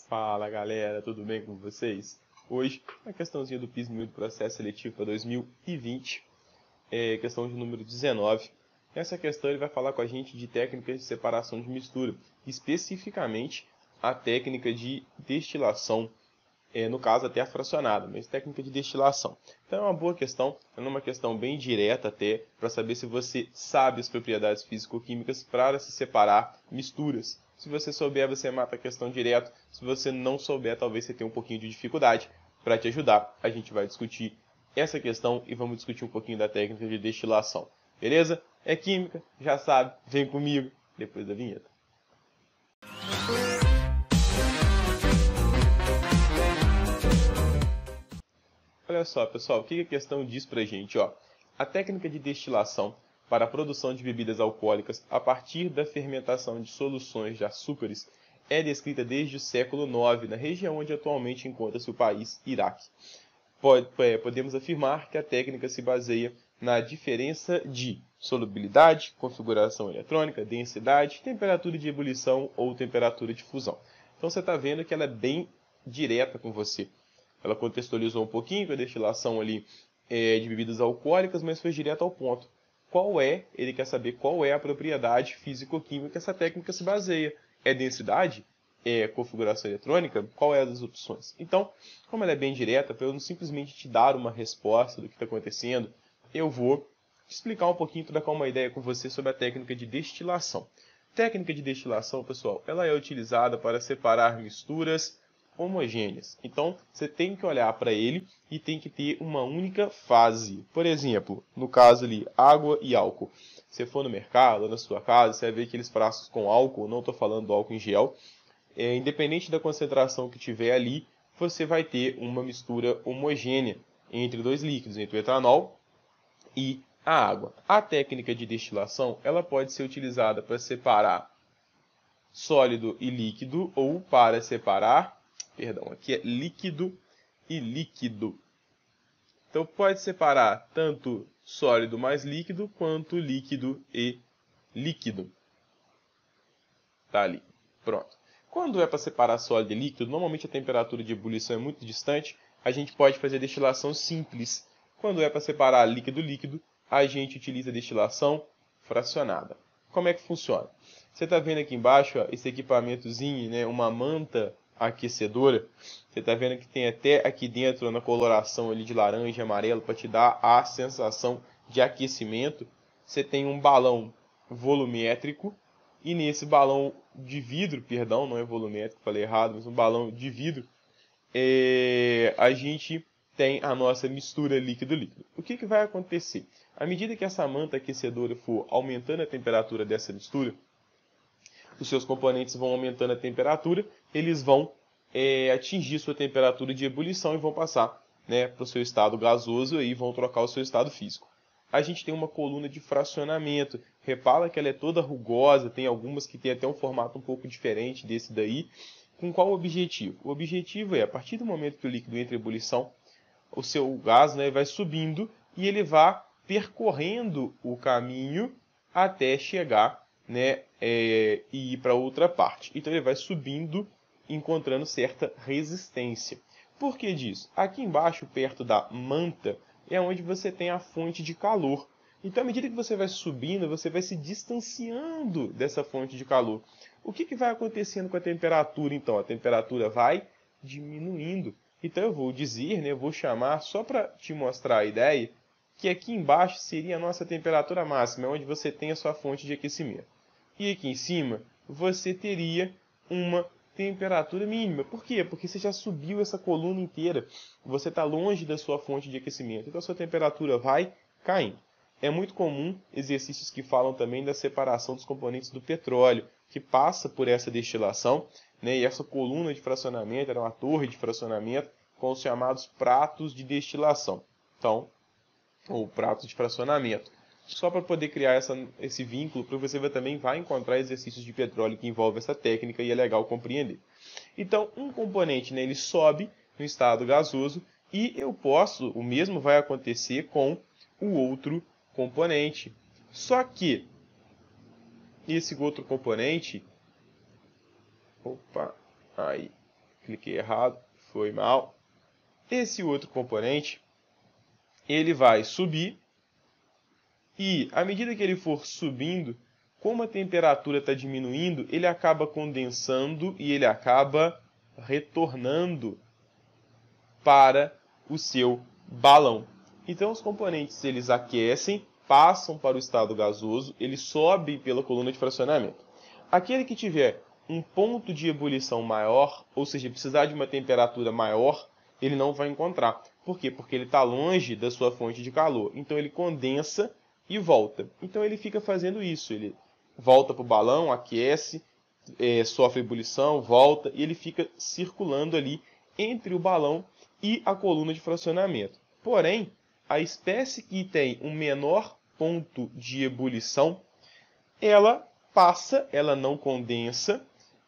Fala galera, tudo bem com vocês? Hoje, a questãozinha do PIS-1000 do processo seletivo para 2020, questão de número 19. Nessa questão ele vai falar com a gente de técnicas de separação de mistura, especificamente a técnica de destilação, no caso até a fracionada, mas técnica de destilação. Então é uma boa questão, é uma questão bem direta até, para saber se você sabe as propriedades físico-químicas para se separar misturas. Se você souber, você mata a questão direto. Se você não souber, talvez você tenha um pouquinho de dificuldade. Para te ajudar, a gente vai discutir essa questão e vamos discutir um pouquinho da técnica de destilação. Beleza? É química, já sabe, vem comigo depois da vinheta. Olha só, pessoal, o que a questão diz pra gente? A técnica de destilação para a produção de bebidas alcoólicas a partir da fermentação de soluções de açúcares é descrita desde o século IX, na região onde atualmente encontra-se o país Iraque. Podemos afirmar que a técnica se baseia na diferença de solubilidade, configuração eletrônica, densidade, temperatura de ebulição ou temperatura de fusão. Então você está vendo que ela é bem direta com você. Ela contextualizou um pouquinho com a destilação ali de bebidas alcoólicas, mas foi direto ao ponto. Ele quer saber qual é a propriedade físico-química que essa técnica se baseia. É densidade? É configuração eletrônica? Qual é das opções? Então, como ela é bem direta, para eu não simplesmente te dar uma resposta do que está acontecendo, eu vou te explicar um pouquinho, trocar uma ideia com você sobre a técnica de destilação. Técnica de destilação, pessoal, ela é utilizada para separar misturas homogêneas. Então, você tem que olhar para ele e tem que ter uma única fase. Por exemplo, no caso ali, água e álcool. Se você for no mercado, ou na sua casa, você vai ver aqueles frascos com álcool, não estou falando do álcool em gel. Independente da concentração que tiver ali, você vai ter uma mistura homogênea entre dois líquidos, entre o etanol e a água. A técnica de destilação, ela pode ser utilizada para separar sólido e líquido ou para separar, aqui é líquido e líquido. Então pode separar tanto sólido mais líquido quanto líquido e líquido. Tá ali, pronto. Quando é para separar sólido e líquido, normalmente a temperatura de ebulição é muito distante, a gente pode fazer destilação simples. Quando é para separar líquido-líquido, a gente utiliza destilação fracionada. Como é que funciona? Você está vendo aqui embaixo esse equipamentozinho, né, uma manta aquecedora. Você está vendo que tem até aqui dentro na coloração ali de laranja e amarelo para te dar a sensação de aquecimento. Você tem um balão volumétrico e nesse balão de vidro, perdão, não é volumétrico, falei errado, mas um balão de vidro, a gente tem a nossa mistura líquido-líquido. O que vai acontecer? À medida que essa manta aquecedora for aumentando a temperatura dessa mistura, os seus componentes vão aumentando a temperatura, eles vão atingir sua temperatura de ebulição e vão passar, né, para o seu estado gasoso e vão trocar o seu estado físico. A gente tem uma coluna de fracionamento. Repara que ela é toda rugosa, tem algumas que tem até um formato um pouco diferente desse daí. Com qual objetivo? O objetivo é, a partir do momento que o líquido entra em ebulição, o seu gás, né, vai subindo e ele vai percorrendo o caminho até chegar, né, e ir para outra parte. Então ele vai subindo, encontrando certa resistência. Por que disso? Aqui embaixo, perto da manta, é onde você tem a fonte de calor. Então, à medida que você vai subindo, você vai se distanciando dessa fonte de calor. O que vai acontecendo com a temperatura, então? A temperatura vai diminuindo. Então, eu vou dizer, né, eu vou chamar, só para te mostrar a ideia, que aqui embaixo seria a nossa temperatura máxima, onde você tem a sua fonte de aquecimento. E aqui em cima, você teria uma temperatura mínima. Por quê? Porque você já subiu essa coluna inteira. Você está longe da sua fonte de aquecimento. Então a sua temperatura vai caindo. É muito comum exercícios que falam também da separação dos componentes do petróleo, que passa por essa destilação, né? E essa coluna de fracionamento era uma torre de fracionamento com os chamados pratos de destilação. Então, ou pratos de fracionamento. Só para poder criar esse vínculo, porque você também vai encontrar exercícios de petróleo que envolvem essa técnica e é legal compreender. Então, um componente, né, ele sobe no estado gasoso e o mesmo vai acontecer com o outro componente. Só que esse outro componente, cliquei errado, foi mal. Esse outro componente, ele vai subir e, à medida que ele for subindo, como a temperatura está diminuindo, ele acaba condensando e ele acaba retornando para o seu balão. Então, os componentes eles aquecem, passam para o estado gasoso, ele sobe pela coluna de fracionamento. Aquele que tiver um ponto de ebulição maior, ou seja, precisar de uma temperatura maior, ele não vai encontrar. Por quê? Porque ele está longe da sua fonte de calor. Então, ele condensa e volta. Então, ele fica fazendo isso. Ele volta para o balão, aquece, sofre ebulição, volta, e ele fica circulando ali entre o balão e a coluna de fracionamento. Porém, a espécie que tem um menor ponto de ebulição, ela passa, ela não condensa,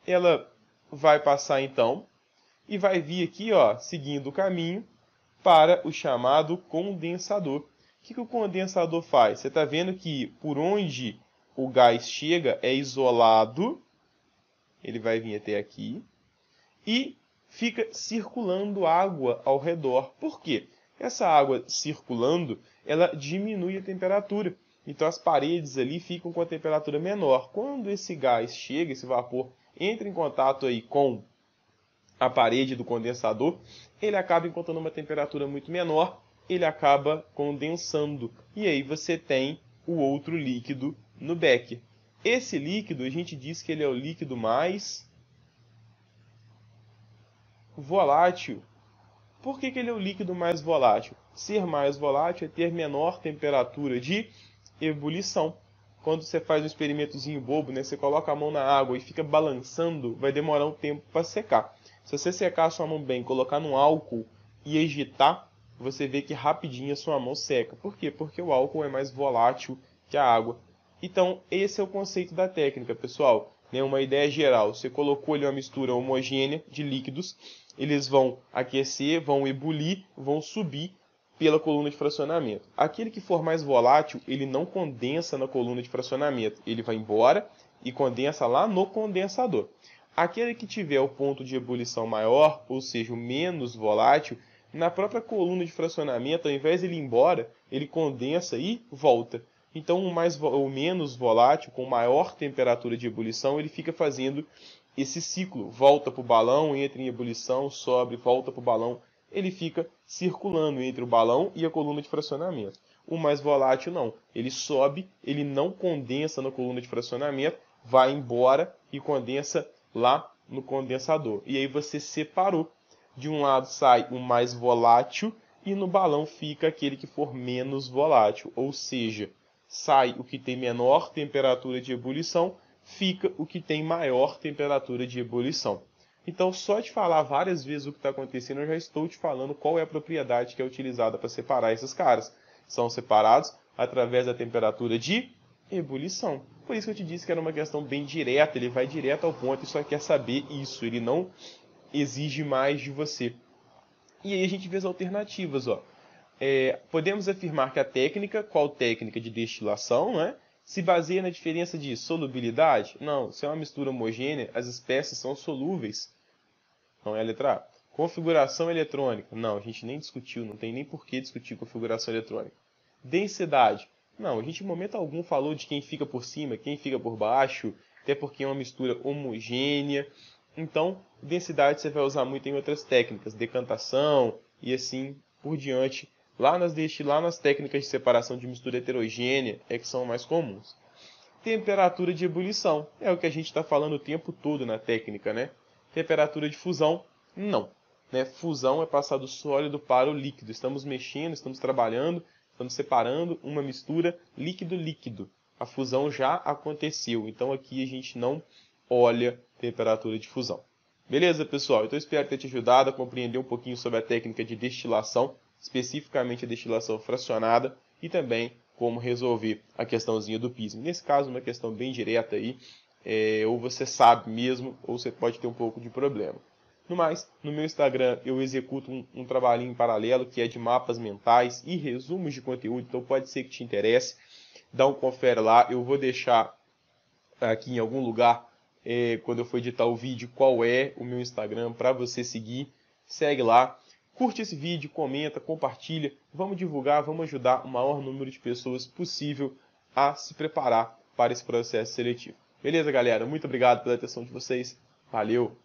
ela vai passar então e vai vir aqui, ó, seguindo o caminho para o chamado condensador. O que o condensador faz? Você está vendo que por onde o gás chega é isolado, ele vai vir até aqui, e fica circulando água ao redor. Por quê? Essa água circulando, ela diminui a temperatura. Então as paredes ali ficam com a temperatura menor. Quando esse gás chega, esse vapor, entra em contato aí com a parede do condensador, ele acaba encontrando uma temperatura muito menor, ele acaba condensando. E aí você tem o outro líquido no becker. Esse líquido, a gente diz que ele é o líquido mais volátil. Por que ele é o líquido mais volátil? Ser mais volátil é ter menor temperatura de ebulição. Quando você faz um experimentozinho bobo, né, você coloca a mão na água e fica balançando, vai demorar um tempo para secar. Se você secar a sua mão bem, colocar no álcool e agitar, você vê que rapidinho a sua mão seca. Por quê? Porque o álcool é mais volátil que a água. Então, esse é o conceito da técnica, pessoal. Uma ideia geral, você colocou ali uma mistura homogênea de líquidos, eles vão aquecer, vão ebulir, vão subir pela coluna de fracionamento. Aquele que for mais volátil, ele não condensa na coluna de fracionamento, ele vai embora e condensa lá no condensador. Aquele que tiver o ponto de ebulição maior, ou seja, o menos volátil, na própria coluna de fracionamento, ao invés de ele ir embora, ele condensa e volta. Então, o menos volátil, com maior temperatura de ebulição, ele fica fazendo esse ciclo. Volta para o balão, entra em ebulição, sobe, volta para o balão. Ele fica circulando entre o balão e a coluna de fracionamento. O mais volátil não. Ele sobe, ele não condensa na coluna de fracionamento, vai embora e condensa lá no condensador. E aí você separou. De um lado sai o mais volátil e no balão fica aquele que for menos volátil. Ou seja, sai o que tem menor temperatura de ebulição, fica o que tem maior temperatura de ebulição. Então, só de falar várias vezes o que está acontecendo, eu já estou te falando qual é a propriedade que é utilizada para separar esses caras. São separados através da temperatura de ebulição. Por isso que eu te disse que era uma questão bem direta, ele vai direto ao ponto e só quer saber isso, ele não exige mais de você. E aí a gente vê as alternativas, ó. Podemos afirmar que a técnica, qual técnica de destilação, né, se baseia na diferença de solubilidade? Não, se é uma mistura homogênea, as espécies são solúveis. Não é a letra A. Configuração eletrônica? Não, a gente nem discutiu, não tem nem por que discutir configuração eletrônica. Densidade? Não, a gente em momento algum falou de quem fica por cima, quem fica por baixo, até porque é uma mistura homogênea. Então, densidade você vai usar muito em outras técnicas, decantação e assim por diante. Lá nas técnicas de separação de mistura heterogênea é que são mais comuns. Temperatura de ebulição é o que a gente está falando o tempo todo na técnica, né? Temperatura de fusão, não. Né? Fusão é passar do sólido para o líquido. Estamos mexendo, estamos trabalhando, estamos separando uma mistura líquido-líquido. A fusão já aconteceu, então aqui a gente não olha temperatura de fusão. Beleza, pessoal? Então eu espero ter te ajudado a compreender um pouquinho sobre a técnica de destilação, especificamente a destilação fracionada e também como resolver a questãozinha do pismo. Nesse caso, uma questão bem direta aí, ou você sabe mesmo, ou você pode ter um pouco de problema. No mais, no meu Instagram eu executo um trabalhinho em paralelo que é de mapas mentais e resumos de conteúdo, então pode ser que te interesse. Dá um confere lá, eu vou deixar aqui em algum lugar quando eu for editar o vídeo, qual é o meu Instagram para você seguir. Segue lá, curte esse vídeo, comenta, compartilha. Vamos divulgar, vamos ajudar o maior número de pessoas possível a se preparar para esse processo seletivo. Beleza, galera? Muito obrigado pela atenção de vocês. Valeu!